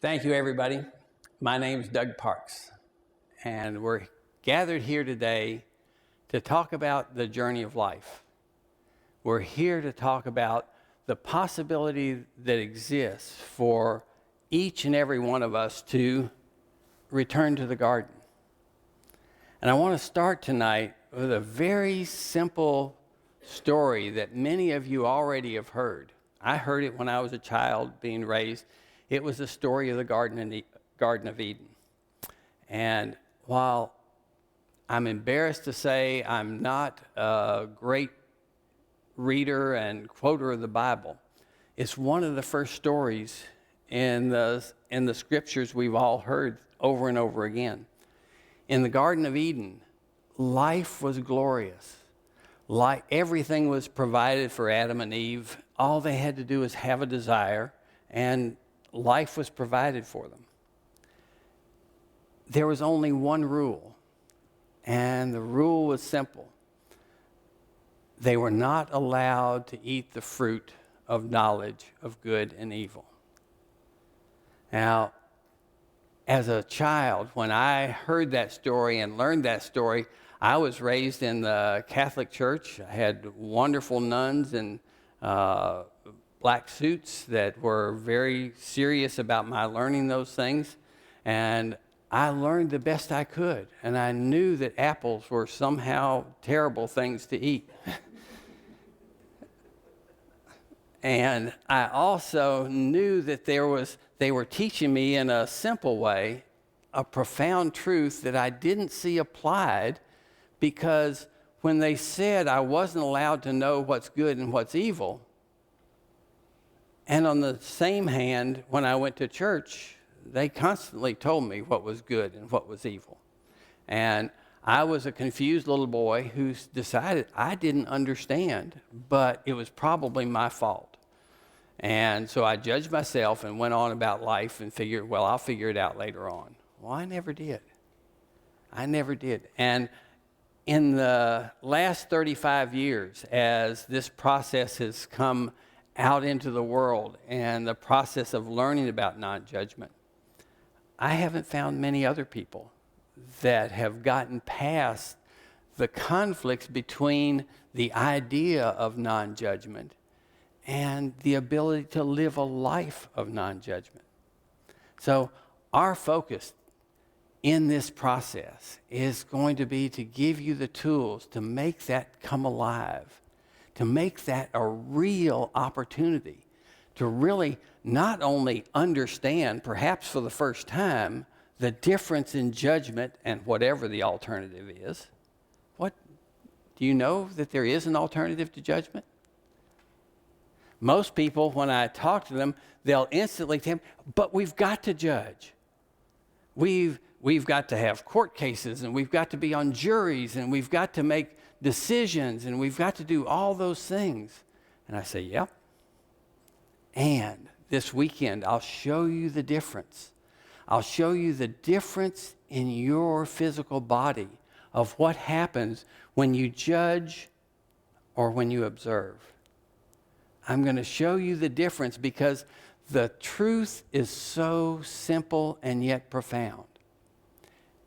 Thank you, everybody. My name is Doug Parks, and we're gathered here today to talk about the journey of life. We're here to talk about the possibility that exists for each and every one of us to return to the garden. And I want to start tonight with a very simple story that many of you already have heard. I heard it when I was a child being raised. It was the story of the Garden of Eden. And while I'm embarrassed to say I'm not a great reader and quoter of the Bible, it's one of the first stories in the scriptures we've all heard over and over again. In the Garden of Eden, life was glorious. Everything was provided for Adam and Eve. All they had to do was have a desire, and life was provided for them. There was only one rule, and the rule was simple. They were not allowed to eat the fruit of knowledge of good and evil. Now, as a child, when I heard that story and learned that story, I was raised in the Catholic Church. I had wonderful nuns in black suits that were very serious about my learning those things. And I learned the best I could. And I knew that apples were somehow terrible things to eat. And I also knew that they were teaching me in a simple way a profound truth that I didn't see applied, because when they said I wasn't allowed to know what's good and what's evil, and on the same hand, when I went to church, they constantly told me what was good and what was evil. And I was a confused little boy who decided I didn't understand, but it was probably my fault. And so I judged myself and went on about life and figured, well, I'll figure it out later on. Well, I never did. I never did. And in the last 35 years, as this process has come out into the world and the process of learning about non-judgment, I haven't found many other people that have gotten past the conflicts between the idea of non-judgment and the ability to live a life of non-judgment. So our focus in this process is going to be to give you the tools to make that come alive, to make that a real opportunity, to really not only understand, perhaps for the first time, the difference in judgment and whatever the alternative is. What? Do you know that there is an alternative to judgment? Most people, when I talk to them, they'll instantly tell me, but we've got to judge. We've got to have court cases, and we've got to be on juries, and we've got to make decisions, and we've got to do all those things. And I say, yep. And this weekend, I'll show you the difference. I'll show you the difference in your physical body of what happens when you judge or when you observe. I'm going to show you the difference because the truth is so simple and yet profound.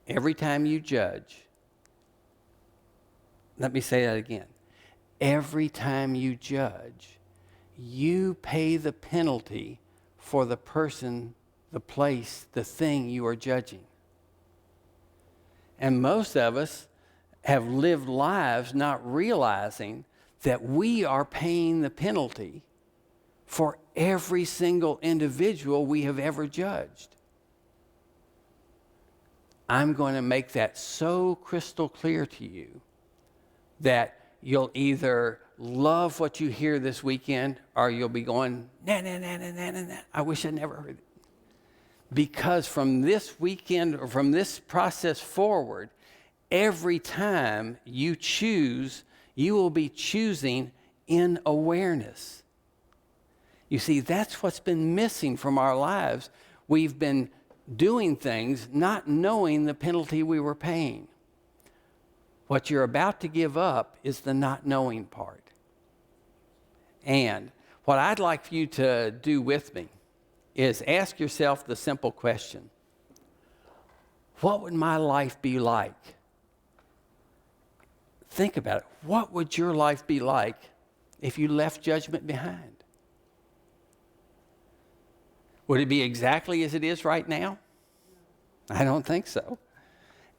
Every time you judge, let me say that again. Every time you judge, you pay the penalty for the person, the place, the thing you are judging. And most of us have lived lives not realizing that we are paying the penalty for every single individual we have ever judged. I'm going to make that so crystal clear to you that you'll either love what you hear this weekend or you'll be going, nah, nah, nah, nah, nah, nah, nah. I wish I never heard it. Because from this weekend or from this process forward, every time you choose, you will be choosing in awareness. You see, that's what's been missing from our lives. We've been doing things not knowing the penalty we were paying. What you're about to give up is the not knowing part. And what I'd like for you to do with me is ask yourself the simple question: what would my life be like? Think about it. What would your life be like if you left judgment behind? Would it be exactly as it is right now? I don't think so.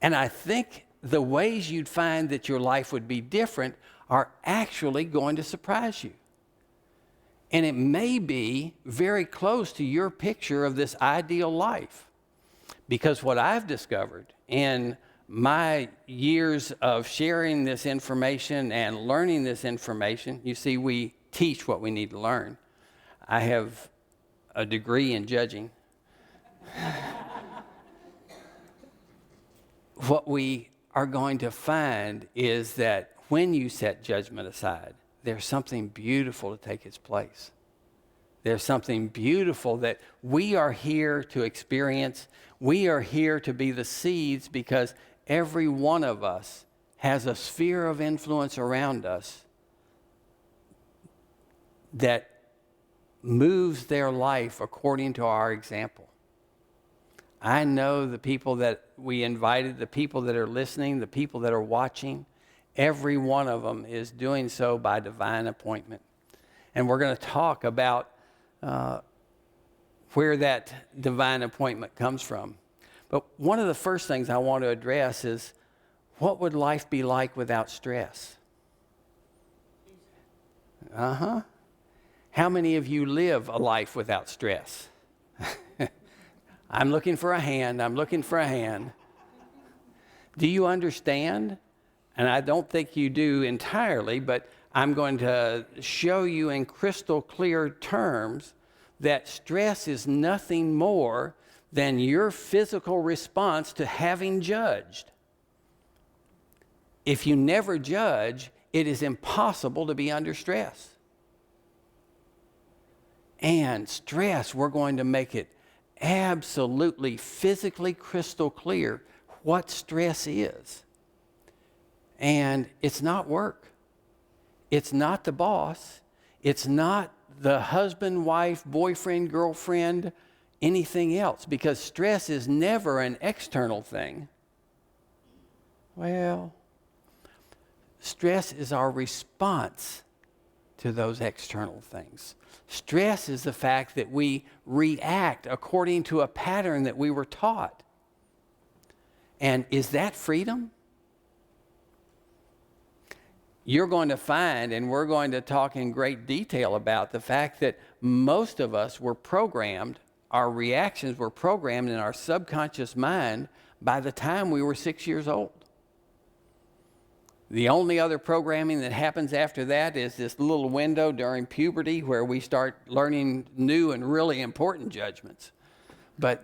And I think the ways you'd find that your life would be different are actually going to surprise you. And it may be very close to your picture of this ideal life. Because what I've discovered in my years of sharing this information and learning this information, you see, we teach what we need to learn. I have a degree in judging. What we are going to find is that when you set judgment aside, there's something beautiful to take its place. There's something beautiful that we are here to experience. We are here to be the seeds because every one of us has a sphere of influence around us that moves their life according to our example. I know the people that we invited, the people that are listening, the people that are watching, every one of them is doing so by divine appointment. And we're going to talk about where that divine appointment comes from. But one of the first things I want to address is, what would life be like without stress? How many of you live a life without stress? I'm looking for a hand. I'm looking for a hand. Do you understand? And I don't think you do entirely, but I'm going to show you in crystal clear terms that stress is nothing more than your physical response to having judged. If you never judge, it is impossible to be under stress. And stress, we're going to make it absolutely physically crystal clear what stress is. And it's not work. It's not the boss. It's not the husband, wife, boyfriend, girlfriend, anything else, because stress is never an external thing. Well, stress is our response to those external things. Stress is the fact that we react according to a pattern that we were taught. And is that freedom? You're going to find, and we're going to talk in great detail about the fact that most of us were programmed, our reactions were programmed in our subconscious mind by the time we were 6 years old. The only other programming that happens after that is this little window during puberty where we start learning new and really important judgments. But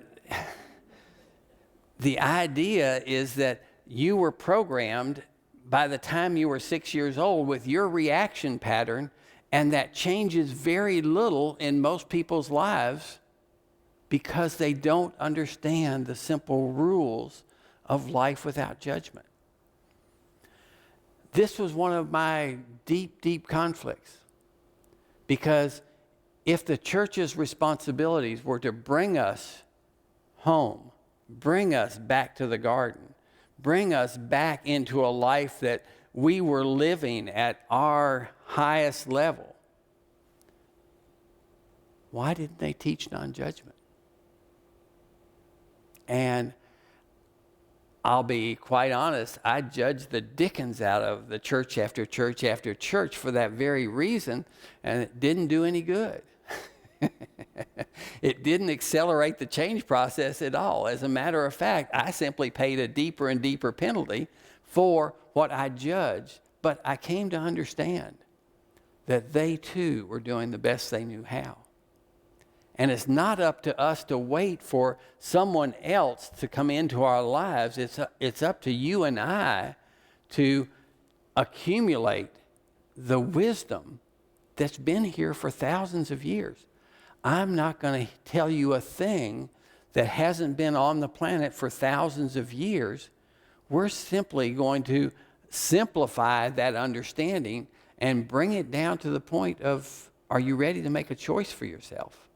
the idea is that you were programmed by the time you were 6 years old with your reaction pattern, and that changes very little in most people's lives because they don't understand the simple rules of life without judgment. This was one of my deep, deep conflicts, because if the church's responsibilities were to bring us home, bring us back to the garden, bring us back into a life that we were living at our highest level, why didn't they teach non-judgment? And I'll be quite honest, I judged the dickens out of the church after church after church for that very reason, and it didn't do any good. It didn't accelerate the change process at all. As a matter of fact, I simply paid a deeper and deeper penalty for what I judged. But I came to understand that they too were doing the best they knew how. And it's not up to us to wait for someone else to come into our lives. It's up to you and I to accumulate the wisdom that's been here for thousands of years. I'm not going to tell you a thing that hasn't been on the planet for thousands of years. We're simply going to simplify that understanding and bring it down to the point of, are you ready to make a choice for yourself?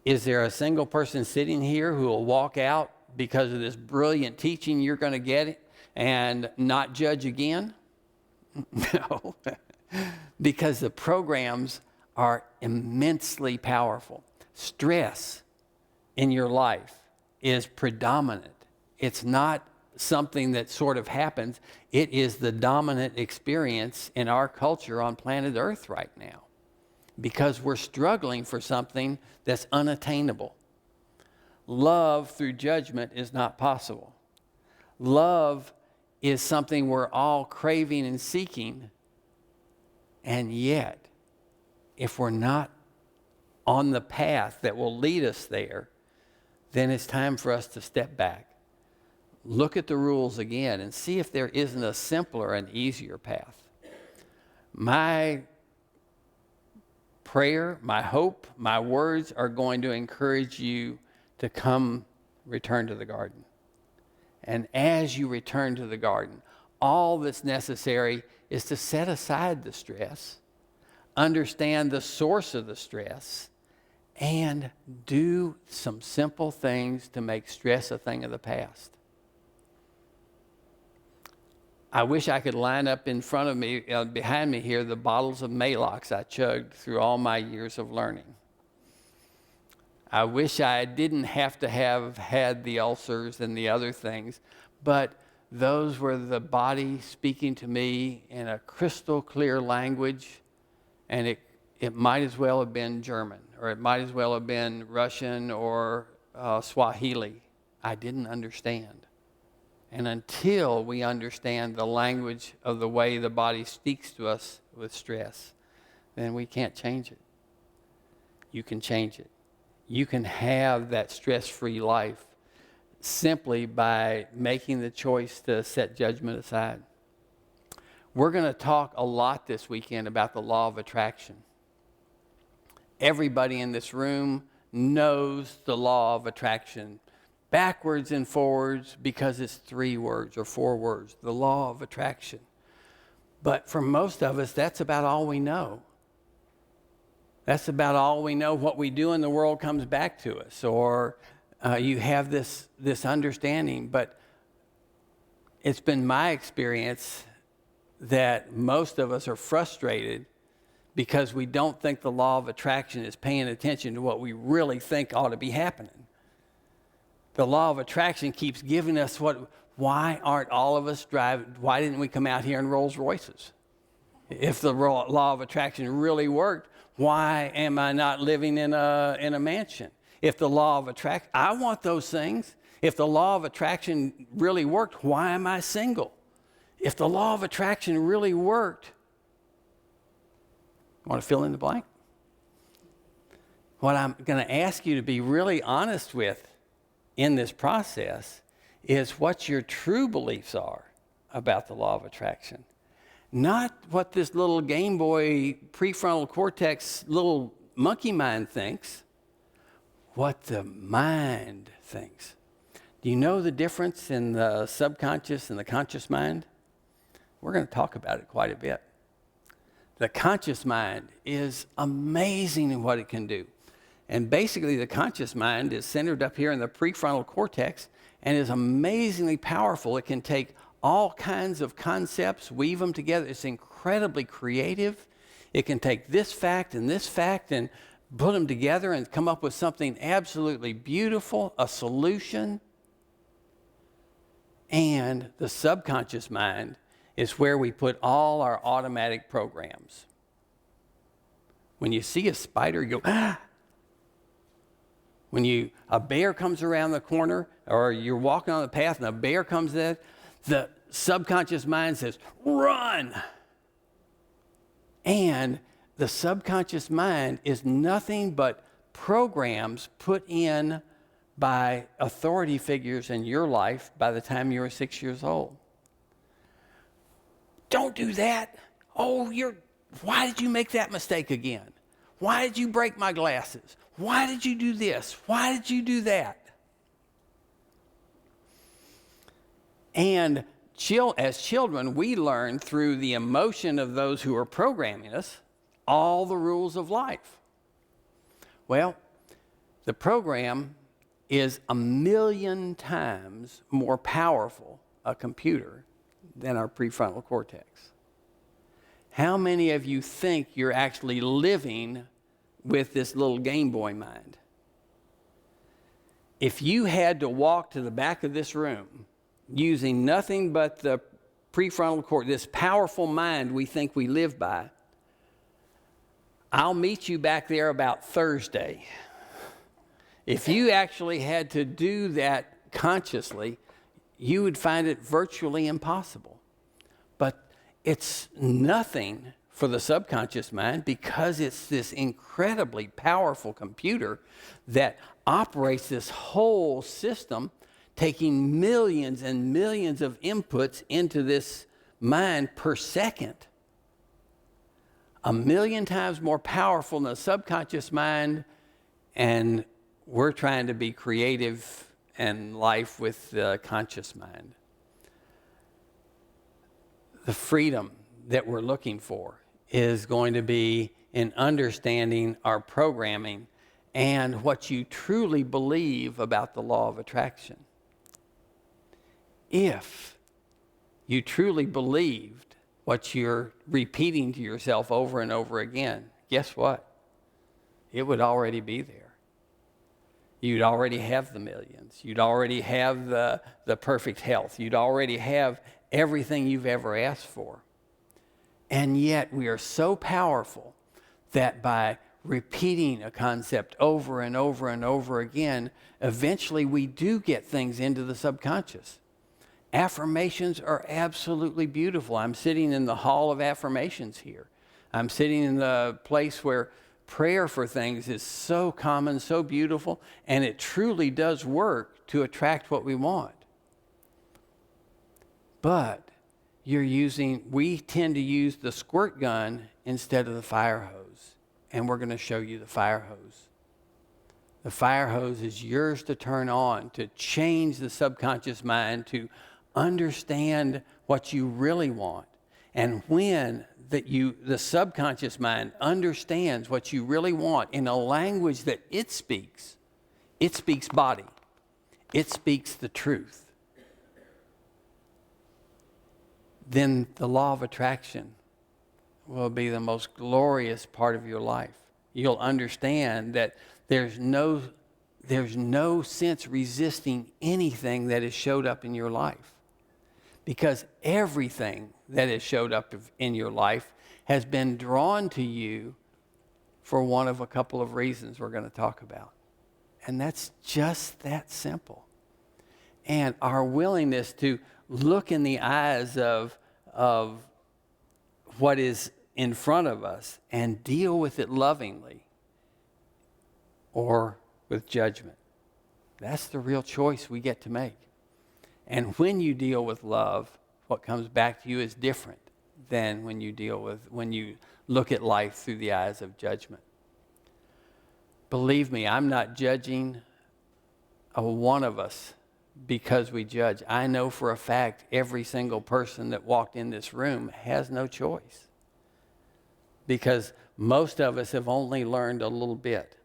Is there a single person sitting here who will walk out because of this brilliant teaching you're going to get and not judge again? No, because the programs are immensely powerful. Stress in your life is predominant. It's not something that sort of happens. It is the dominant experience in our culture on planet Earth right now, because we're struggling for something that's unattainable. Love through judgment is not possible. Love is something we're all craving and seeking, and yet, if we're not on the path that will lead us there, then it's time for us to step back, look at the rules again, and see if there isn't a simpler and easier path. My prayer, my hope, my words are going to encourage you to come return to the garden. And as you return to the garden, all that's necessary is to set aside the stress, understand the source of the stress, and do some simple things to make stress a thing of the past. I wish I could line up in front of me, behind me here, the bottles of Maalox I chugged through all my years of learning. I wish I didn't have to have had the ulcers and the other things, but those were the body speaking to me in a crystal clear language, and it might as well have been German, or it might as well have been Russian or Swahili. I didn't understand. And until we understand the language of the way the body speaks to us with stress, then we can't change it. You can change it. You can have that stress-free life simply by making the choice to set judgment aside. We're going to talk a lot this weekend about the law of attraction. Everybody in this room knows the law of attraction, backwards and forwards, because it's 3 words or 4 words, the law of attraction. But for most of us, that's about all we know. That's about all we know. What we do in the world comes back to us, or you have this understanding. But it's been my experience that most of us are frustrated because we don't think the law of attraction is paying attention to what we really think ought to be happening. The law of attraction keeps giving us why aren't all of us driving? Why didn't we come out here in Rolls Royces? If the law of attraction really worked, why am I not living in a mansion? If the law of attraction, I want those things. If the law of attraction really worked, why am I single? If the law of attraction really worked, want to fill in the blank? What I'm going to ask you to be really honest with in this process is what your true beliefs are about the law of attraction. Not what this little Game Boy prefrontal cortex little monkey mind thinks, what the mind thinks. Do you know the difference in the subconscious and the conscious mind? We're going to talk about it quite a bit. The conscious mind is amazing in what it can do. And basically, the conscious mind is centered up here in the prefrontal cortex and is amazingly powerful. It can take all kinds of concepts, weave them together. It's incredibly creative. It can take this fact and put them together and come up with something absolutely beautiful, a solution. And the subconscious mind is where we put all our automatic programs. When you see a spider, you go, ah! When a bear comes around the corner, or you're walking on the path and a bear comes in, the subconscious mind says, run! And the subconscious mind is nothing but programs put in by authority figures in your life by the time you were 6 years old. Don't do that. Oh, why did you make that mistake again? Why did you break my glasses? Why did you do this? Why did you do that? And as children, we learn through the emotion of those who are programming us all the rules of life. Well, The program is 1,000,000 times more powerful, a computer, than our prefrontal cortex. How many of you think you're actually living with this little Game Boy mind? If you had to walk to the back of this room using nothing but the prefrontal cortex, this powerful mind we think we live by, I'll meet you back there about Thursday. If you actually had to do that consciously, you would find it virtually impossible. But it's nothing for the subconscious mind because it's this incredibly powerful computer that operates this whole system, taking millions and millions of inputs into this mind per second. 1,000,000 times more powerful than the subconscious mind, and we're trying to be creative and life with the conscious mind. The freedom that we're looking for is going to be in understanding our programming and what you truly believe about the law of attraction. If you truly believed what you're repeating to yourself over and over again, guess what? It would already be there. You'd already have the millions. You'd already have the perfect health. You'd already have everything you've ever asked for. And yet we are so powerful that by repeating a concept over and over and over again, eventually we do get things into the subconscious. Affirmations are absolutely beautiful. I'm sitting in the hall of affirmations here. I'm sitting in the place where prayer for things is so common, so beautiful, and it truly does work to attract what we want. But we tend to use the squirt gun instead of the fire hose, and we're going to show you the fire hose. The fire hose is yours to turn on, to change the subconscious mind, to understand what you really want. And when the subconscious mind understands what you really want in a language that it speaks body, it speaks the truth, then the law of attraction will be the most glorious part of your life. You'll understand that there's no sense resisting anything that has showed up in your life, because everything that has showed up in your life has been drawn to you for one of a couple of reasons we're going to talk about. And that's just that simple. And our willingness to look in the eyes of what is in front of us and deal with it lovingly or with judgment. That's the real choice we get to make. And when you deal with love, what comes back to you is different than when you look at life through the eyes of judgment. Believe me, I'm not judging one of us because we judge. I know for a fact every single person that walked in this room has no choice, because most of us have only learned a little bit.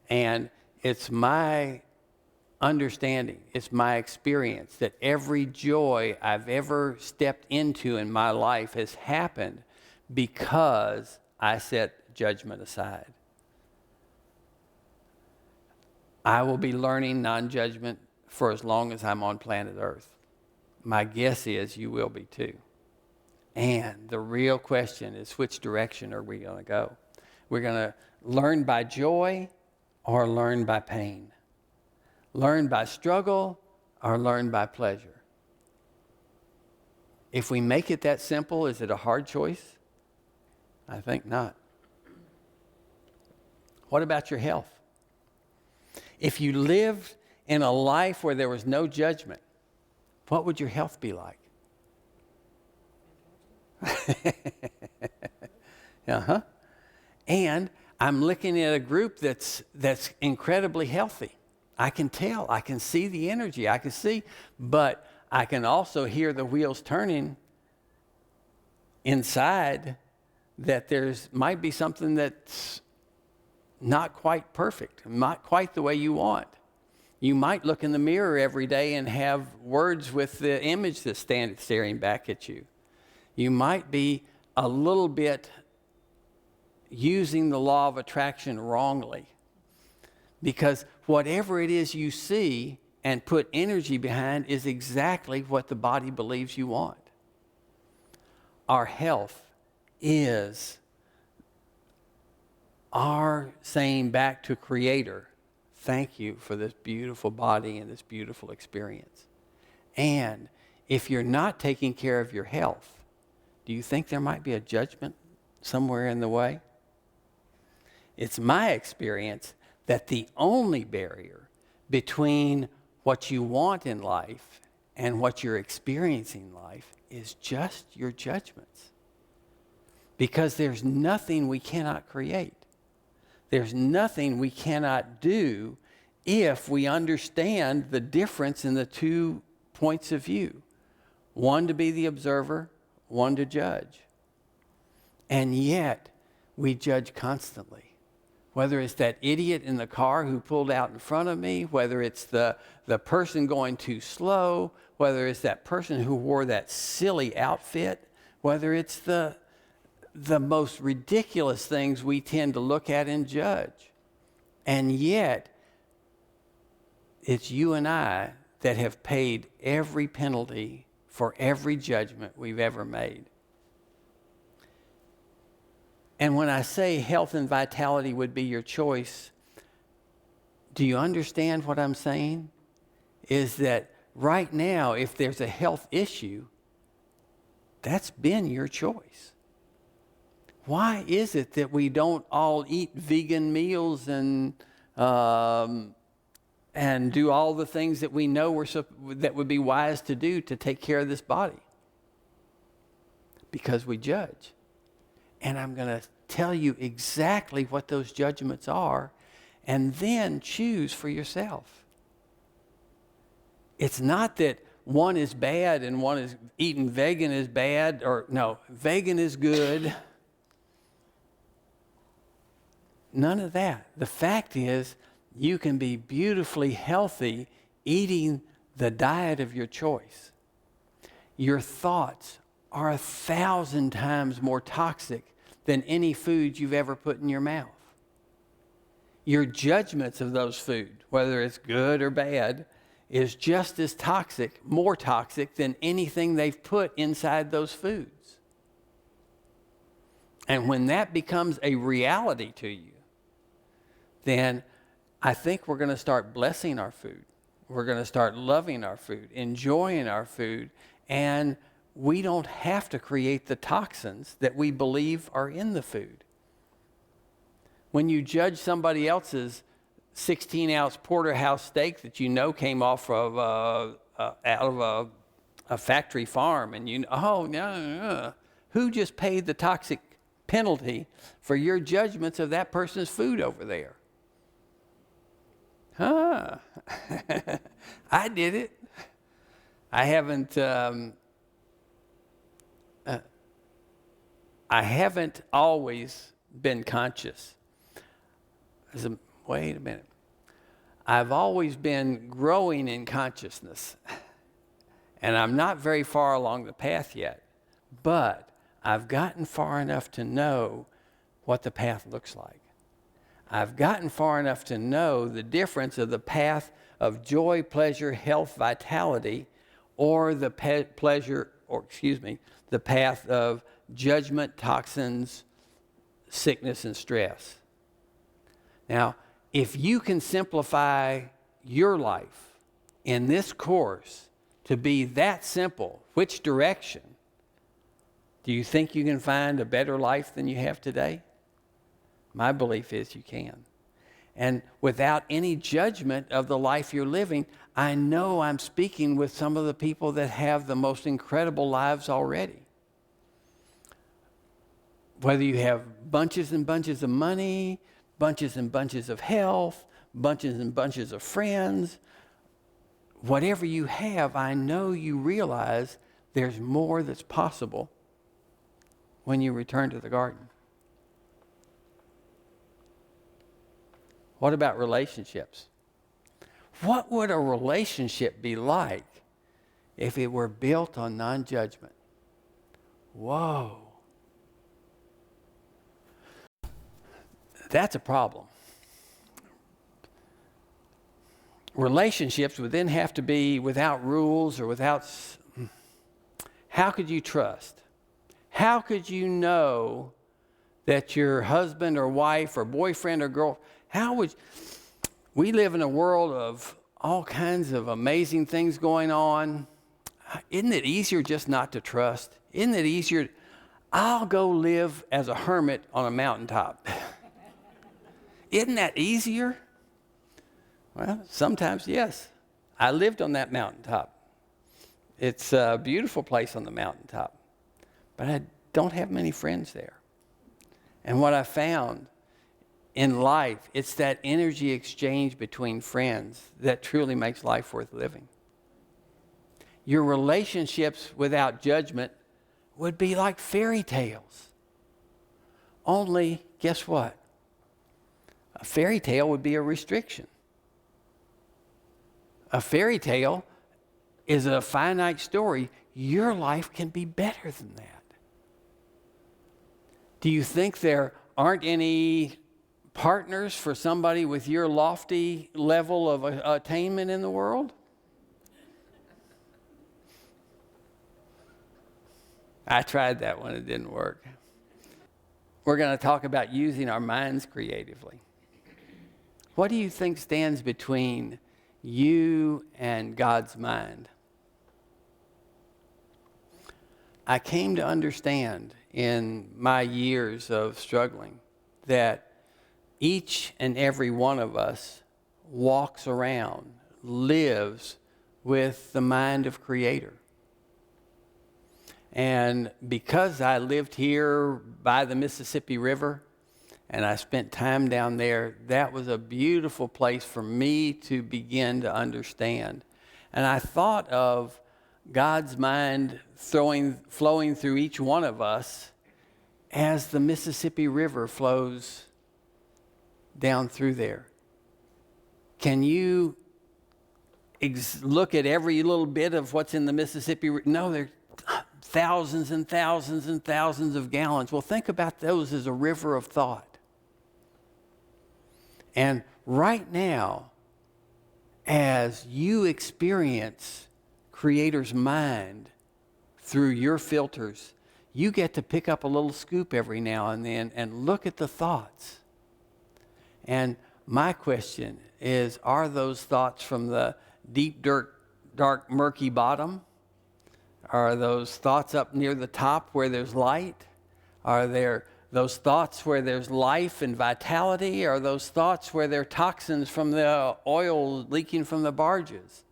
And it's my understanding, it's my experience that every joy I've ever stepped into in my life has happened because I set judgment aside. I will be learning non-judgment for as long as I'm on planet Earth. My guess is you will be too. And the real question is, which direction are we going to go? We're going to learn by joy or learn by pain? Learn by struggle or learn by pleasure? If we make it that simple, is it a hard choice? I think not. What about your health? If you lived in a life where there was no judgment, what would your health be like? Uh-huh. And I'm looking at a group that's incredibly healthy. I can tell, I can see the energy, but I can also hear the wheels turning inside, that might be something that's not quite perfect, not quite the way you want. You might look in the mirror every day and have words with the image that's staring back at you. You might be a little bit using the law of attraction wrongly, because whatever it is you see and put energy behind is exactly what the body believes you want. Our health is our saying back to Creator, thank you for this beautiful body and this beautiful experience. And if you're not taking care of your health, do you think there might be a judgment somewhere in the way? It's my experience that the only barrier between what you want in life and what you're experiencing in life is just your judgments. Because there's nothing we cannot create. There's nothing we cannot do if we understand the difference in the 2 points of view. One to be the observer, one to judge. And yet, we judge constantly. Whether it's that idiot in the car who pulled out in front of me, whether it's the person going too slow, whether it's that person who wore that silly outfit, whether it's the most ridiculous things we tend to look at and judge. And yet, it's you and I that have paid every penalty for every judgment we've ever made. And when I say health and vitality would be your choice, do you understand what I'm saying? Is that right now, if there's a health issue, that's been your choice. Why is it that we don't all eat vegan meals and do all the things that we know that would be wise to do to take care of this body? Because we judge. And I'm going to tell you exactly what those judgments are, and then choose for yourself. It's not that one is bad and one is eating vegan is bad, or no, vegan is good. None of that. The fact is, you can be beautifully healthy eating the diet of your choice. Your thoughts are 1,000 times more toxic than any food you've ever put in your mouth. Your judgments of those food, whether it's good or bad, is just as toxic, more toxic than anything they've put inside those foods. And when that becomes a reality to you, then I think we're going to start blessing our food. We're going to start loving our food, enjoying our food, and we don't have to create the toxins that we believe are in the food. When you judge somebody else's 16-ounce porterhouse steak that you know came off of out of a factory farm, and no. Who just paid the toxic penalty for your judgments of that person's food over there? I did it. I haven't always been conscious. Wait a minute. I've always been growing in consciousness, and I'm not very far along the path yet, but I've gotten far enough to know what the path looks like. I've gotten far enough to know the difference of the path of joy, pleasure, health, vitality, or the the path of judgment, toxins, sickness, and stress. Now, if you can simplify your life in this course to be that simple, which direction, do you think you can find a better life than you have today? My belief is you can. And without any judgment of the life you're living, I know I'm speaking with some of the people that have the most incredible lives already. Whether you have bunches and bunches of money, bunches and bunches of health, bunches and bunches of friends, whatever you have, I know you realize there's more that's possible when you return to the garden. What about relationships? What would a relationship be like if it were built on non-judgment? Whoa. That's a problem. Relationships would then have to be without rules or without... How could you trust? How could you know that your husband or wife or boyfriend or girl, we live in a world of all kinds of amazing things going on. Isn't it easier just not to trust? Isn't it easier? I'll go live as a hermit on a mountaintop. Isn't that easier? Well, sometimes, yes. I lived on that mountaintop. It's a beautiful place on the mountaintop, but I don't have many friends there. And what I found in life, it's that energy exchange between friends that truly makes life worth living. Your relationships without judgment would be like fairy tales. Only, guess what? A fairy tale would be a restriction. A fairy tale is a finite story. Your life can be better than that. Do you think there aren't any partners for somebody with your lofty level of attainment in the world? I tried that one, it didn't work. We're going to talk about using our minds creatively. What do you think stands between you and God's mind? I came to understand in my years of struggling that each and every one of us walks around, lives with the mind of Creator. And because I lived here by the Mississippi River and I spent time down there, that was a beautiful place for me to begin to understand. And I thought of God's mind flowing through each one of us as the Mississippi River flows down through there. Can you look at every little bit of what's in the Mississippi River? No, there's thousands and thousands and thousands of gallons. Well, think about those as a river of thought. And right now, as you experience Creator's mind through your filters, you get to pick up a little scoop every now and then and look at the thoughts. And my question is, are those thoughts from the deep, dark, murky bottom? Are those thoughts up near the top where there's light? Are there those thoughts where there's life and vitality? Are those thoughts where there are toxins from the oil leaking from the barges?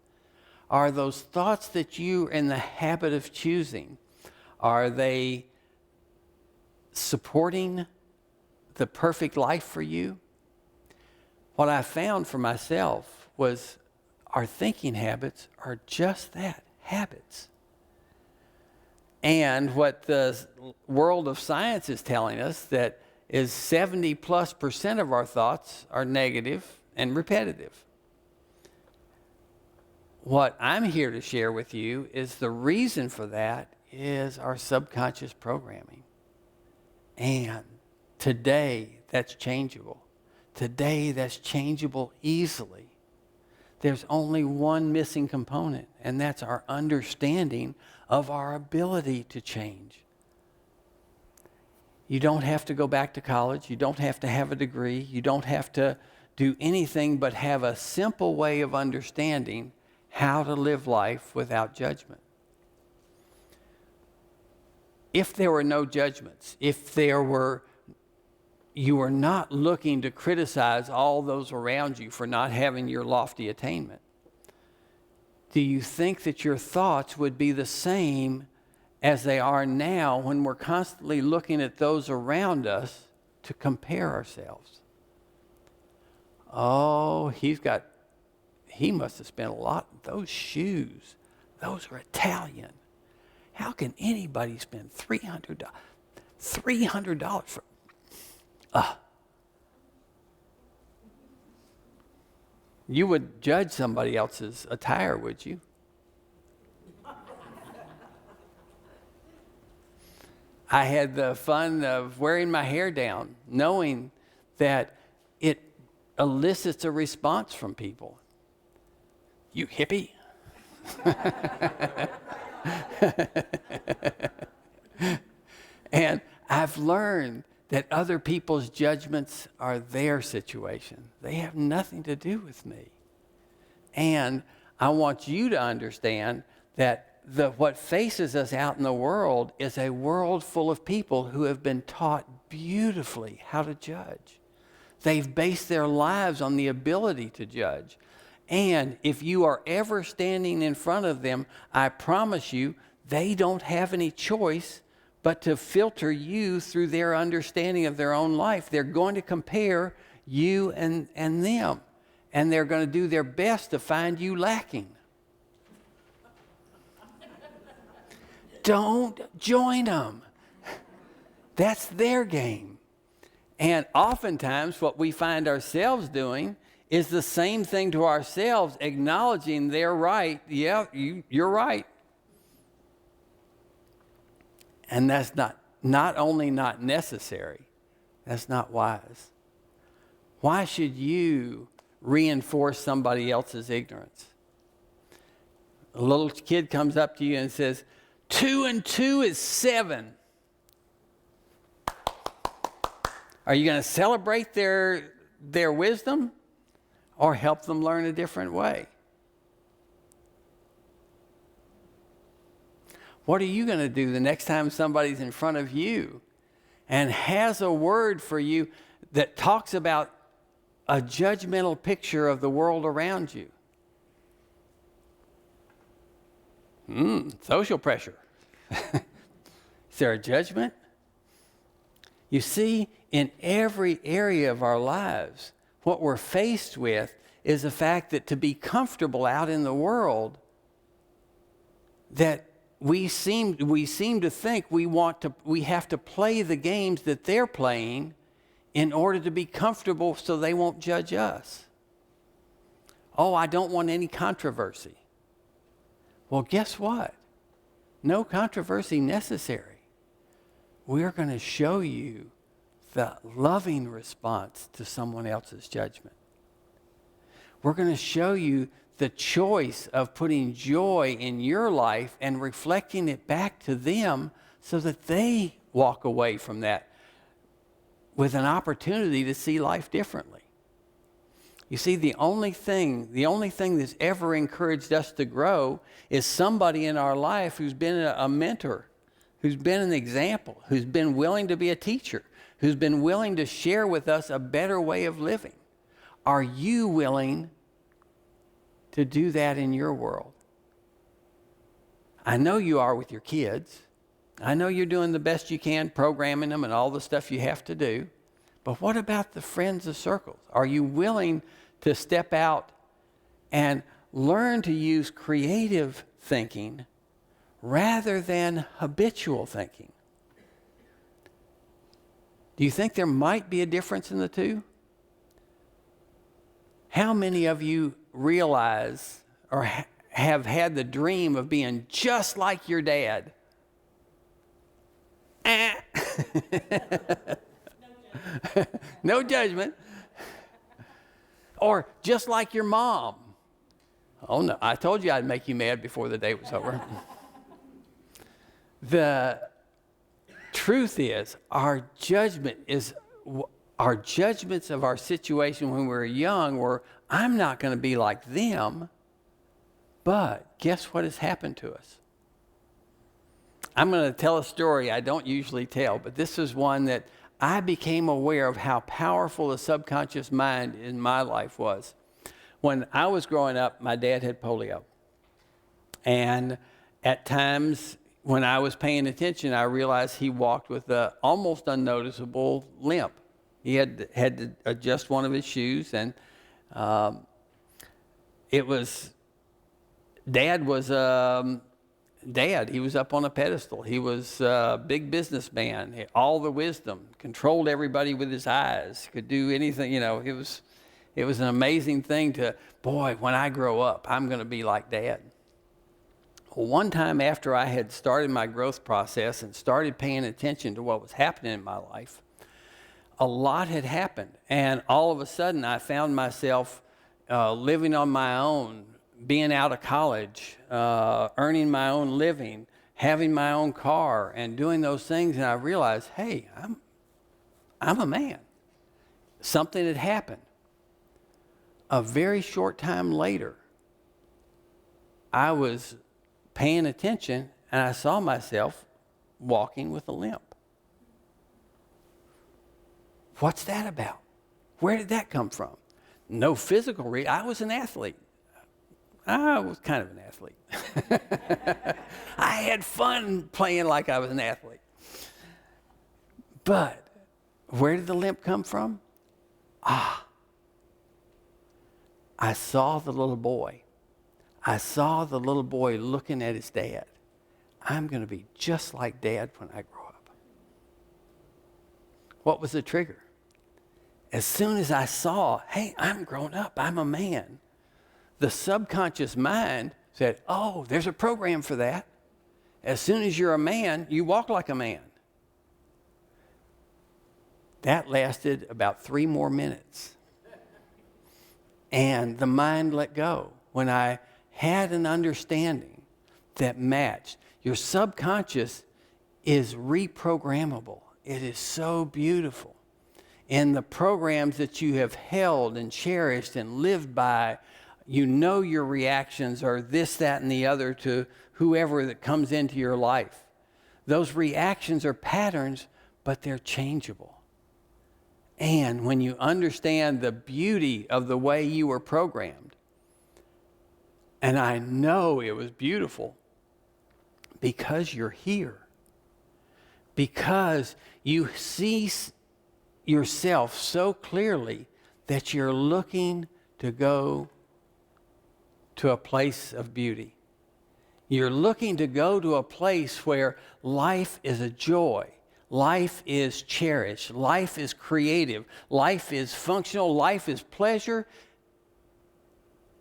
Are those thoughts that you're in the habit of choosing, are they supporting the perfect life for you? What I found for myself was our thinking habits are just that, habits. And what the world of science is telling us that is 70+% of our thoughts are negative and repetitive. What I'm here to share with you is the reason for that is our subconscious programming. And today, that's changeable. Today, that's changeable easily. There's only one missing component, and that's our understanding of our ability to change. You don't have to go back to college. You don't have to have a degree. You don't have to do anything but have a simple way of understanding how to live life without judgment. If there were no judgments, if you were not looking to criticize all those around you for not having your lofty attainment, do you think that your thoughts would be the same as they are now when we're constantly looking at those around us to compare ourselves? Oh, he must have spent a lot. Those shoes, those are Italian. How can anybody spend $300 for... You would judge somebody else's attire, would you? I had the fun of wearing my hair down, knowing that it elicits a response from people. You hippie. And I've learned that other people's judgments are their situation. They have nothing to do with me. And I want you to understand that what faces us out in the world is a world full of people who have been taught beautifully how to judge. They've based their lives on the ability to judge. And if you are ever standing in front of them, I promise you, they don't have any choice but to filter you through their understanding of their own life. They're going to compare you and them. And they're going to do their best to find you lacking. Don't join them. That's their game. And oftentimes what we find ourselves doing is the same thing to ourselves, acknowledging they're right. Yeah, you're right. And that's not only not necessary, that's not wise. Why should you reinforce somebody else's ignorance? A little kid comes up to you and says, 2 and 2 is 7. Are you going to celebrate their wisdom or help them learn a different way? What are you going to do the next time somebody's in front of you and has a word for you that talks about a judgmental picture of the world around you? Social pressure. Is there a judgment? You see, in every area of our lives, what we're faced with is the fact that to be comfortable out in the world, that we seem to think we have to play the games that they're playing in order to be comfortable so they won't judge us. Oh, I don't want any controversy. Well, guess what? No controversy necessary. We're going to show you the loving response to someone else's judgment. We're going to show you the choice of putting joy in your life and reflecting it back to them so that they walk away from that with an opportunity to see life differently. You see, the only thing that's ever encouraged us to grow is somebody in our life who's been a mentor, who's been an example, who's been willing to be a teacher, who's been willing to share with us a better way of living. Are you willing to do that in your world? I know you are with your kids. I know you're doing the best you can, programming them and all the stuff you have to do. But what about the friends of circles? Are you willing to step out and learn to use creative thinking rather than habitual thinking? Do you think there might be a difference in the two? How many of you realize or have had the dream of being just like your dad? No judgment. Or just like your mom. Oh no, I told you I'd make you mad before the day was over. The truth is, our judgments of our situation when we were young were, I'm not going to be like them. But guess what has happened to us? I'm going to tell a story I don't usually tell, but this is one that I became aware of how powerful the subconscious mind in my life was. When I was growing up, my dad had polio. And at times when I was paying attention, I realized he walked with an almost unnoticeable limp. He had to adjust one of his shoes, and Dad was Dad. He was up on a pedestal. He was a big businessman, all the wisdom, controlled everybody with his eyes, could do anything. You know, it It was an amazing thing to, boy, when I grow up, I'm going to be like Dad. Well, one time after I had started my growth process and started paying attention to what was happening in my life, a lot had happened. And all of a sudden, I found myself living on my own, being out of college, earning my own living, having my own car, and doing those things. And I realized, hey, I'm a man. Something had happened. A very short time later, I was paying attention, and I saw myself walking with a limp. What's that about? Where did that come from? No physical reason. I was an athlete. I was kind of an athlete. I had fun playing like I was an athlete. But where did the limp come from? I saw the little boy. I saw the little boy looking at his dad. I'm going to be just like Dad when I grow up. What was the trigger? As soon as I saw, hey, I'm grown up, I'm a man, the subconscious mind said, oh, there's a program for that. As soon as you're a man, you walk like a man. That lasted about 3 more minutes. And the mind let go. When I had an understanding that matched, your subconscious is reprogrammable. It is so beautiful. And the programs that you have held and cherished and lived by, you know your reactions are this, that, and the other to whoever that comes into your life. Those reactions are patterns, but they're changeable. And when you understand the beauty of the way you were programmed, and I know it was beautiful because you're here, because you see yourself so clearly that you're looking to go to a place of beauty. You're looking to go to a place where life is a joy. Life is cherished. Life is creative. Life is functional. Life is pleasure.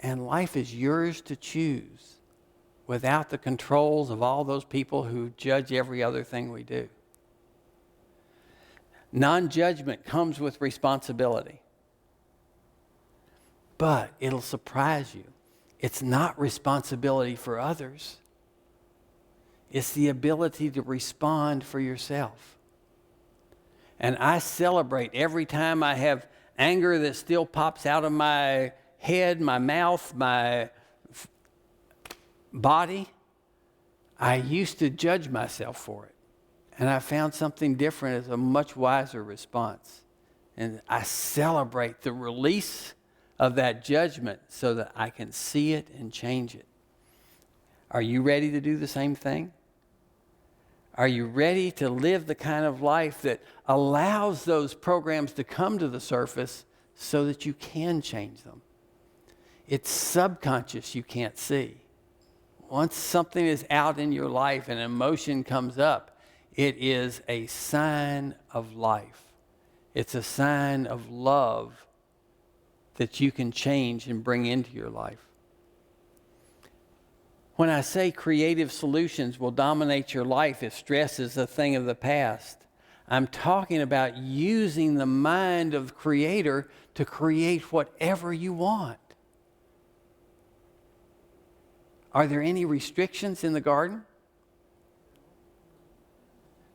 And life is yours to choose without the controls of all those people who judge every other thing we do. Non-judgment comes with responsibility. But it'll surprise you. It's not responsibility for others. It's the ability to respond for yourself. And I celebrate every time I have anger that still pops out of my head, my mouth, my body. I used to judge myself for it. And I found something different as a much wiser response. And I celebrate the release of that judgment so that I can see it and change it. Are you ready to do the same thing? Are you ready to live the kind of life that allows those programs to come to the surface so that you can change them? It's subconscious you can't see. Once something is out in your life and emotion comes up, it is a sign of life. It's a sign of love that you can change and bring into your life. When I say creative solutions will dominate your life if stress is a thing of the past, I'm talking about using the mind of the Creator to create whatever you want. Are there any restrictions in the garden?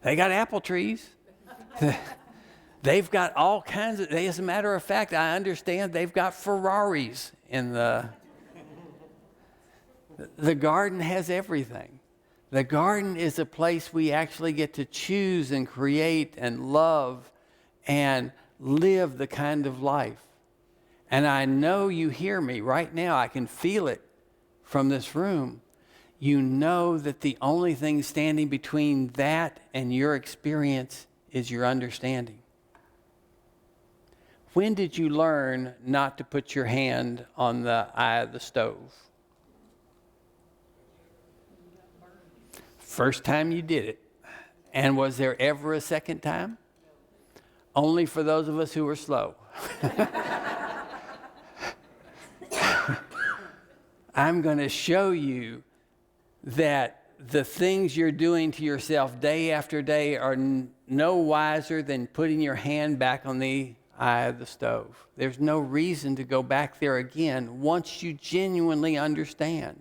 They got apple trees. They've got all kinds of, as a matter of fact, I understand they've got Ferraris in the garden has everything. The garden is a place we actually get to choose and create and love and live the kind of life. And I know you hear me right now. I can feel it from this room. You know that the only thing standing between that and your experience is your understanding. When did you learn not to put your hand on the eye of the stove? First time you did it. And was there ever a second time? Only for those of us who were slow. I'm going to show you that the things you're doing to yourself day after day are no wiser than putting your hand back on the eye of the stove. There's no reason to go back there again once you genuinely understand.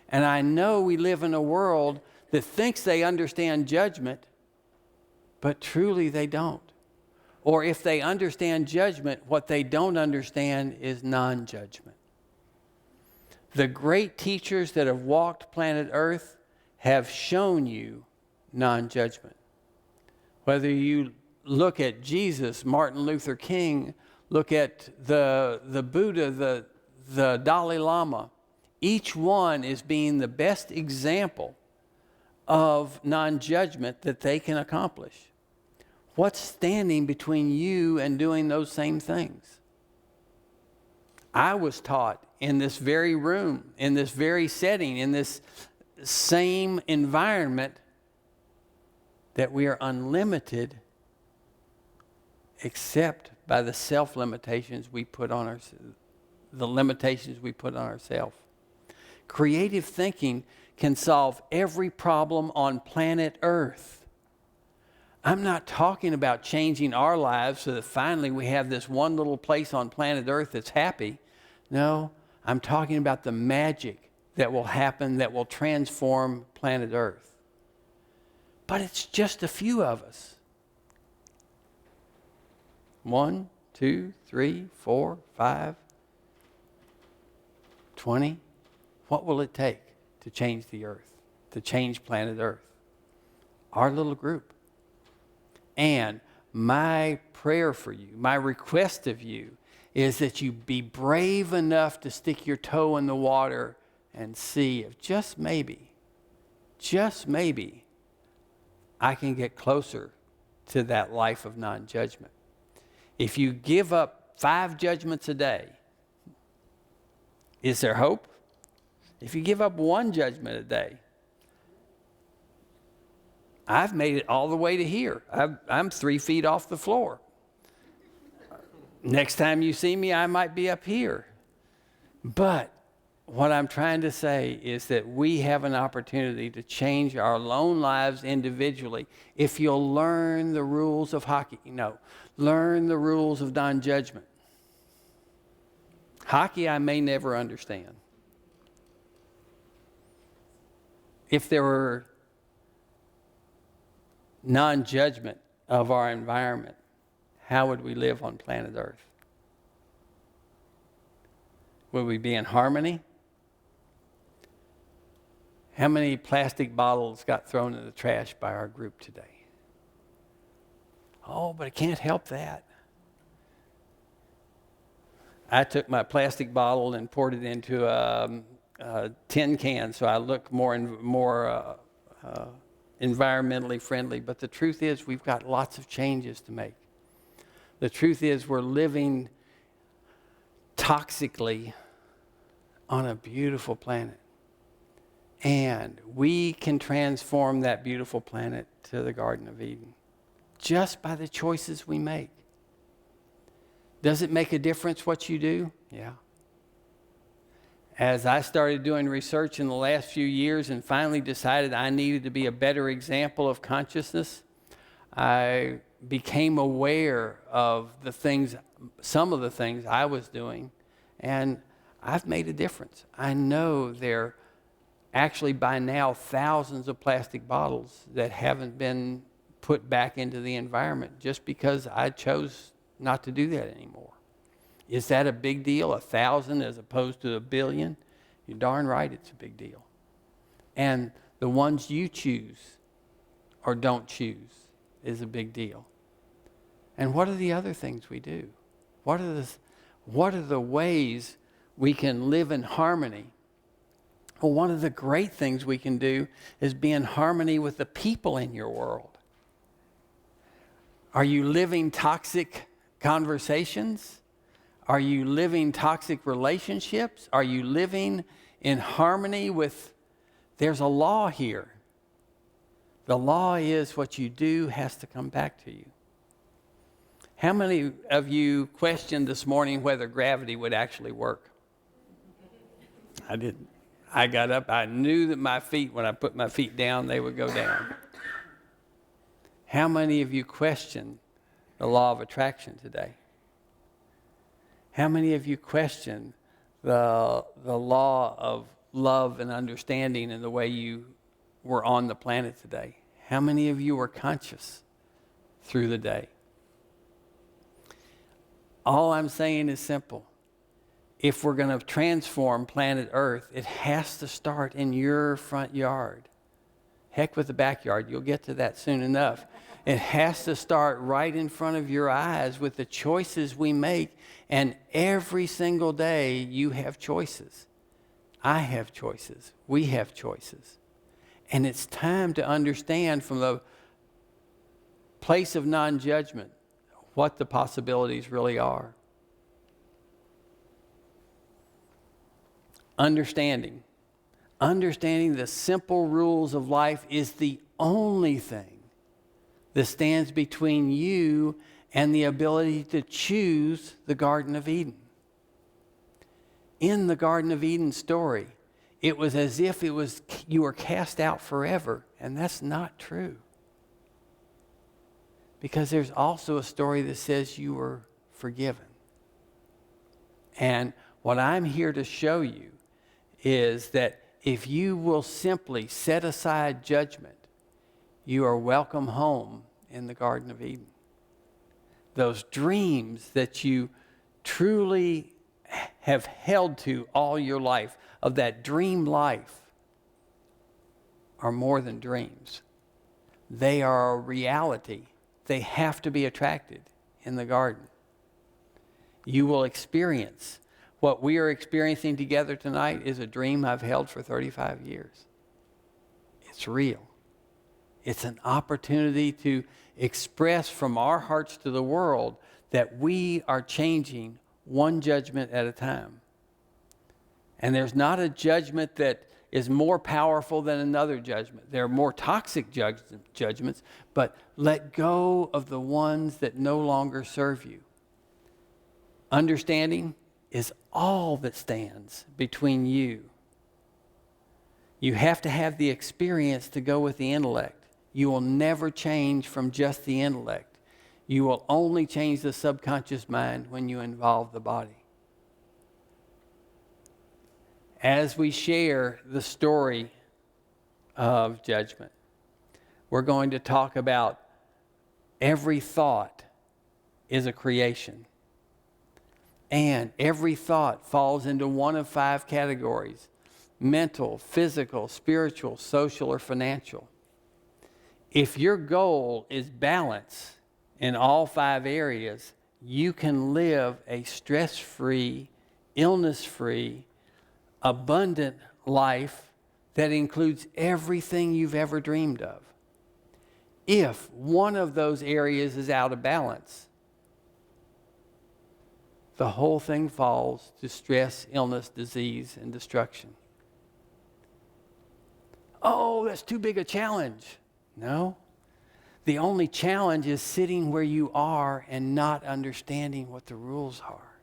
And I know we live in a world that thinks they understand judgment, but truly they don't. Or if they understand judgment, what they don't understand is non-judgment. The great teachers that have walked planet Earth have shown you non-judgment. Whether you look at Jesus, Martin Luther King, look at the Buddha, the Dalai Lama, each one is being the best example of non-judgment that they can accomplish. What's standing between you and doing those same things? I was taught in this very room, in this very setting, in this same environment, that we are unlimited except by the self-limitations we put on the limitations we put on ourselves. Creative thinking can solve every problem on planet Earth. I'm not talking about changing our lives so that finally we have this one little place on planet Earth that's happy. No, I'm talking about the magic that will happen that will transform planet Earth. But it's just a few of us. 1, 2, 3, 4, 5, 20. What will it take to change the Earth, to change planet Earth? Our little group. And my prayer for you, my request of you, is that you be brave enough to stick your toe in the water and see if just maybe, I can get closer to that life of non-judgment. If you give up 5 judgments a day, is there hope? If you give up 1 judgment a day, I've made it all the way to here. I'm 3 feet off the floor. Next time you see me, I might be up here. But what I'm trying to say is that we have an opportunity to change our own lives individually if you'll learn the rules of hockey. No, learn the rules of non-judgment. Hockey I may never understand. If there were non-judgment of our environment, how would we live on planet Earth? Would we be in harmony? How many plastic bottles got thrown in the trash by our group today? Oh, but I can't help that. I took my plastic bottle and poured it into a tin can so I look more environmentally friendly. But the truth is we've got lots of changes to make. The truth is we're living toxically on a beautiful planet. And we can transform that beautiful planet to the Garden of Eden just by the choices we make. Does it make a difference what you do? Yeah. As I started doing research in the last few years and finally decided I needed to be a better example of consciousness, I became aware of the things, some of the things I was doing, and I've made a difference. I know there are actually by now thousands of plastic bottles that haven't been put back into the environment just because I chose not to do that anymore. Is that a big deal, 1,000 as opposed to 1 billion? You're darn right it's a big deal. And the ones you choose or don't choose is a big deal. And what are the other things we do? What are the ways we can live in harmony? Well, one of the great things we can do is be in harmony with the people in your world. Are you living toxic conversations? Are you living toxic relationships? Are you living in harmony with, there's a law here. The law is what you do has to come back to you. How many of you questioned this morning whether gravity would actually work? I didn't. I got up. I knew that my feet, when I put my feet down, they would go down. How many of you question the law of attraction today? How many of you question the law of love and understanding in the way you were on the planet today? How many of you were conscious through the day? All I'm saying is simple. If we're going to transform planet Earth, it has to start in your front yard. Heck with the backyard, you'll get to that soon enough. It has to start right in front of your eyes with the choices we make. And every single day, you have choices. I have choices. We have choices. And it's time to understand from the place of non-judgment what the possibilities really are. Understanding the simple rules of life is the only thing that stands between you and the ability to choose the Garden of Eden. In the Garden of Eden story, it was as if you were cast out forever, and that's not true. Because there's also a story that says you were forgiven. And what I'm here to show you is that if you will simply set aside judgment, you are welcome home in the Garden of Eden. Those dreams that you truly have held to all your life, of that dream life, are more than dreams. They are a reality. They have to be attracted in the garden. You will experience what we are experiencing together tonight is a dream I've held for 35 years. It's real. It's an opportunity to express from our hearts to the world that we are changing one judgment at a time. And there's not a judgment that is more powerful than another judgment. There are more toxic judgments, but let go of the ones that no longer serve you. Understanding is all that stands between you. You have to have the experience to go with the intellect. You will never change from just the intellect. You will only change the subconscious mind when you involve the body. As we share the story of judgment, we're going to talk about every thought is a creation. And every thought falls into one of 5 categories: mental, physical, spiritual, social, or financial. If your goal is balance in all 5 areas, you can live a stress-free, illness-free, abundant life that includes everything you've ever dreamed of. If one of those areas is out of balance, the whole thing falls to stress, illness, disease, and destruction. Oh, that's too big a challenge. No. The only challenge is sitting where you are and not understanding what the rules are.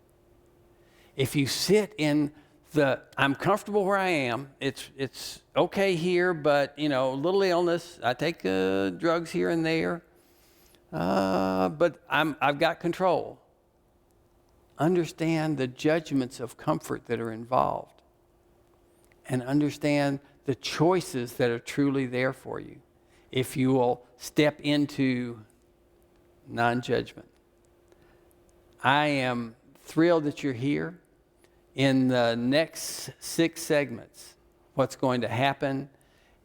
If you sit in I'm comfortable where I am, it's okay here, but, a little illness, I take drugs here and there, but I've got control. Understand the judgments of comfort that are involved, and understand the choices that are truly there for you if you will step into non-judgment. I am thrilled that you're here. In the next 6 segments, what's going to happen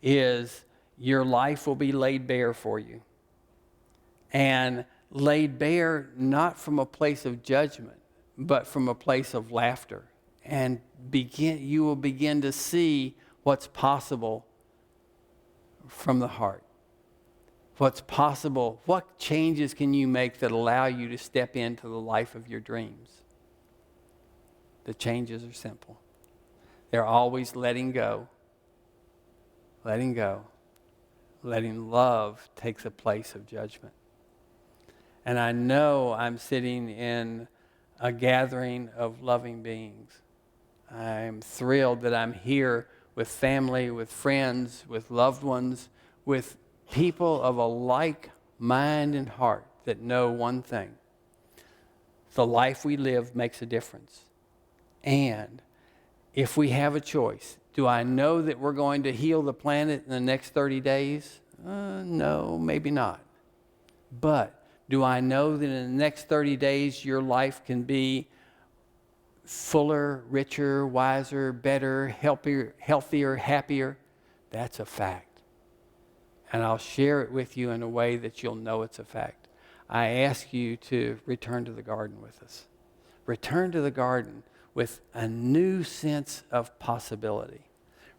is your life will be laid bare for you. And laid bare not from a place of judgment, but from a place of laughter. And you will begin to see what's possible from the heart. What's possible, what changes can you make that allow you to step into the life of your dreams? The changes are simple. They're always letting go. Letting go. Letting love take the place of judgment. And I know I'm sitting in a gathering of loving beings. I'm thrilled that I'm here with family, with friends, with loved ones, with people of a like mind and heart that know one thing. The life we live makes a difference. And if we have a choice, do I know that we're going to heal the planet in the next 30 days? No, maybe not. But do I know that in the next 30 days your life can be fuller, richer, wiser, better, healthier, happier? That's a fact. And I'll share it with you in a way that you'll know it's a fact. I ask you to return to the garden with us. Return to the garden with a new sense of possibility.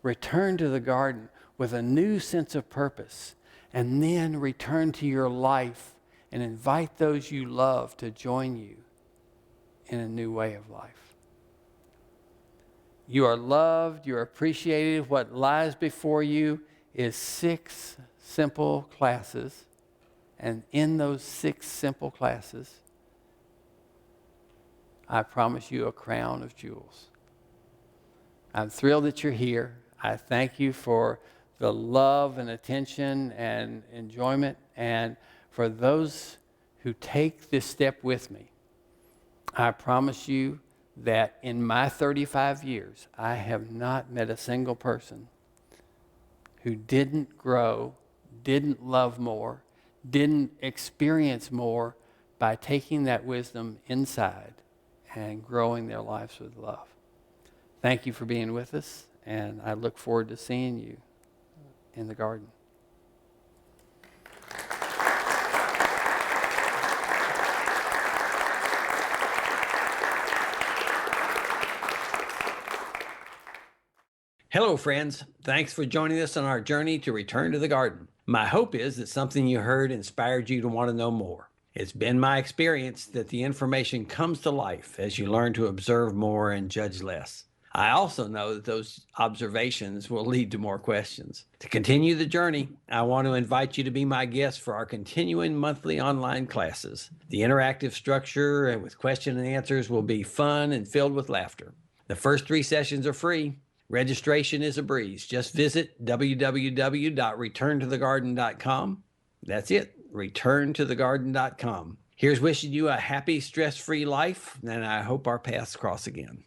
Return to the garden with a new sense of purpose. And then return to your life and invite those you love to join you in a new way of life. You are loved, you're appreciated. What lies before you is 6 simple classes. And in those 6 simple classes, I promise you a crown of jewels. I'm thrilled that you're here. I thank you for the love and attention and enjoyment. And for those who take this step with me, I promise you that in my 35 years, I have not met a single person who didn't grow, didn't love more, didn't experience more by taking that wisdom inside and growing their lives with love. Thank you for being with us, and I look forward to seeing you in the garden. Hello, friends. Thanks for joining us on our journey to return to the garden. My hope is that something you heard inspired you to want to know more. It's been my experience that the information comes to life as you learn to observe more and judge less. I also know that those observations will lead to more questions. To continue the journey, I want to invite you to be my guest for our continuing monthly online classes. The interactive structure and with question and answers will be fun and filled with laughter. The first 3 sessions are free. Registration is a breeze. Just visit www.returntothegarden.com. That's it, returntothegarden.com. Here's wishing you a happy, stress-free life, and I hope our paths cross again.